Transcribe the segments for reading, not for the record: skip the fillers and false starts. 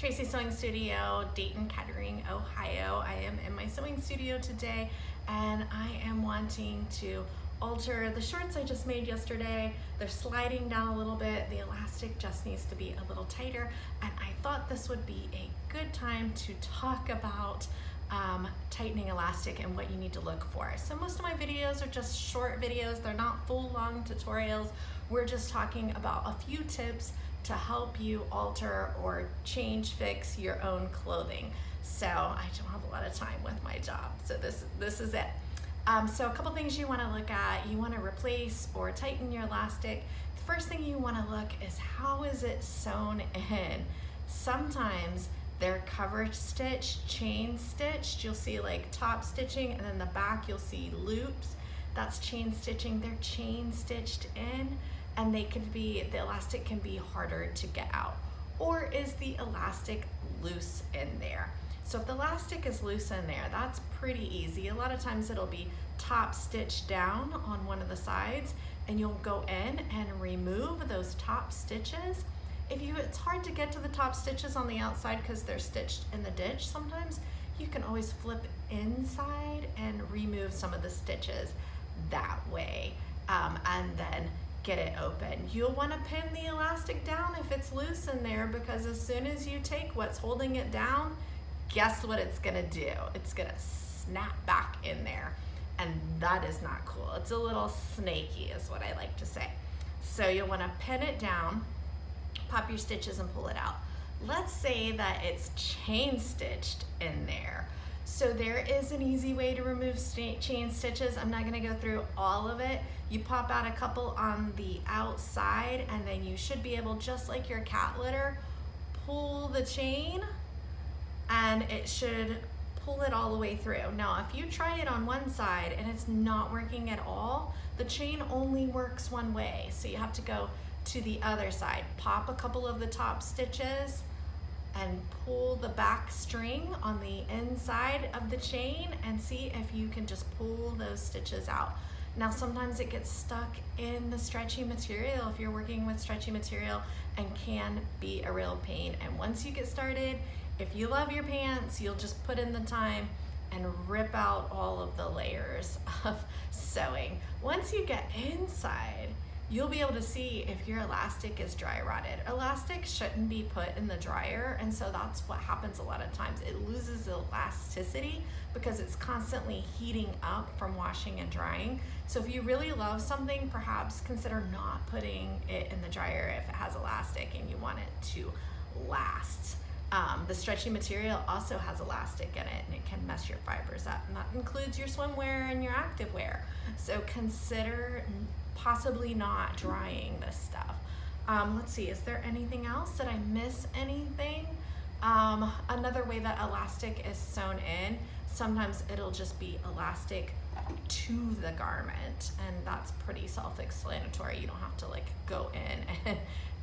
Tracy Sewing Studio, Dayton, Kettering, Ohio. I am in my sewing studio today and I am wanting to alter the shorts I just made yesterday. They're sliding down a little bit. The elastic just needs to be a little tighter, and I thought this would be a good time to talk about tightening elastic and what you need to look for. So most of my videos are just short videos. They're not full long tutorials. We're just talking about a few tips to help you alter or change, fix your own clothing. So I don't have a lot of time with my job, so this is it. So a couple things you want to look at. You want to replace or tighten your elastic. The first thing you want to look is how is it sewn in. Sometimes they're cover stitched, chain stitched. You'll see like top stitching, and then the back you'll see loops. That's chain stitching. They're chain stitched in, and the elastic can be harder to get out. Or is the elastic loose in there? So if the elastic is loose in there, that's pretty easy. A lot of times it'll be top stitched down on one of the sides, and you'll go in and remove those top stitches. It's hard to get to the top stitches on the outside because they're stitched in the ditch sometimes, you can always flip inside and remove some of the stitches that way, and then get it open. You'll want to pin the elastic down if it's loose in there, because as soon as you take what's holding it down, guess what it's gonna do? It's gonna snap back in there, and that is not cool. It's a little snaky is what I like to say. So you'll wanna pin it down, pop your stitches and pull it out. Let's say that it's chain stitched in there. So there is an easy way to remove chain stitches. I'm not gonna go through all of it. You pop out a couple on the outside, and then you should be able, just like your cat litter, pull the chain, and it should pull it all the way through. Now, if you try it on one side and it's not working at all, the chain only works one way. So you have to go to the other side, pop a couple of the top stitches, and pull the back string on the inside of the chain and see if you can just pull those stitches out. Now, sometimes it gets stuck in the stretchy material if you're working with stretchy material, and can be a real pain. And once you get started, if you love your pants, you'll just put in the time and rip out all of the layers of sewing. Once you get inside, you'll be able to see if your elastic is dry rotted. Elastic shouldn't be put in the dryer, and so that's what happens a lot of times. It loses elasticity because it's constantly heating up from washing and drying. So if you really love something, perhaps consider not putting it in the dryer if it has elastic and you want it to last. The stretchy material also has elastic in it, and it can mess your fibers up, and that includes your swimwear and your activewear. So consider possibly not drying this stuff. Let's see, is there anything else? Did I miss anything? Another way that elastic is sewn in, sometimes it'll just be elastic to the garment, and that's pretty self-explanatory. You don't have to like go in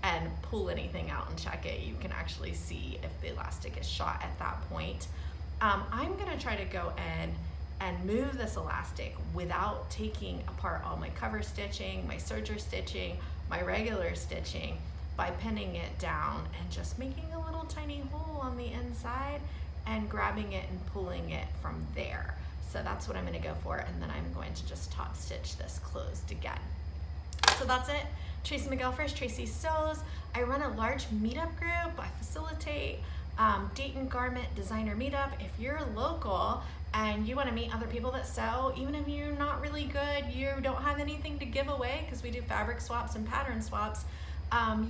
and pull anything out and check it. You can actually see if the elastic is shot at that point. I'm gonna try to go in and move this elastic without taking apart all my cover stitching, my serger stitching, my regular stitching, by pinning it down and just making a little tiny hole on the inside and grabbing it and pulling it from there. So that's what I'm gonna go for, and then I'm going to just top stitch this closed again. So that's it. Tracy McElfresh, Tracy Sews. I run a large meetup group. I facilitate Dayton Garment Designer Meetup. If you're local and you want to meet other people that sew, even if you're not really good, you don't have anything to give away, because we do fabric swaps and pattern swaps,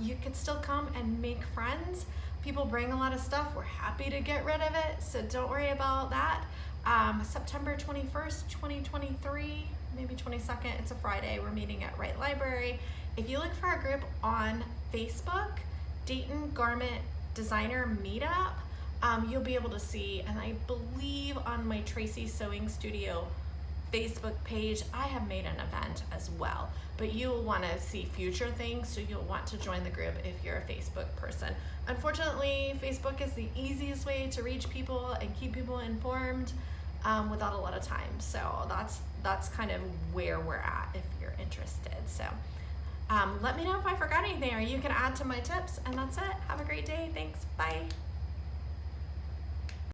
you could still come and make friends. People bring a lot of stuff. We're happy to get rid of it, so don't worry about that. September 21st, 2023, maybe 22nd, it's a Friday, we're meeting at Wright Library. If you look for our group on Facebook, Dayton Garment Designer Meetup, you'll be able to see, and I believe on my Tracy Sewing Studio Facebook page, I have made an event as well, but you'll want to see future things, so you'll want to join the group if you're a Facebook person. Unfortunately, Facebook is the easiest way to reach people and keep people informed without a lot of time, so that's kind of where we're at if you're interested. So let me know if I forgot anything, or you can add to my tips, and that's it. Have a great day.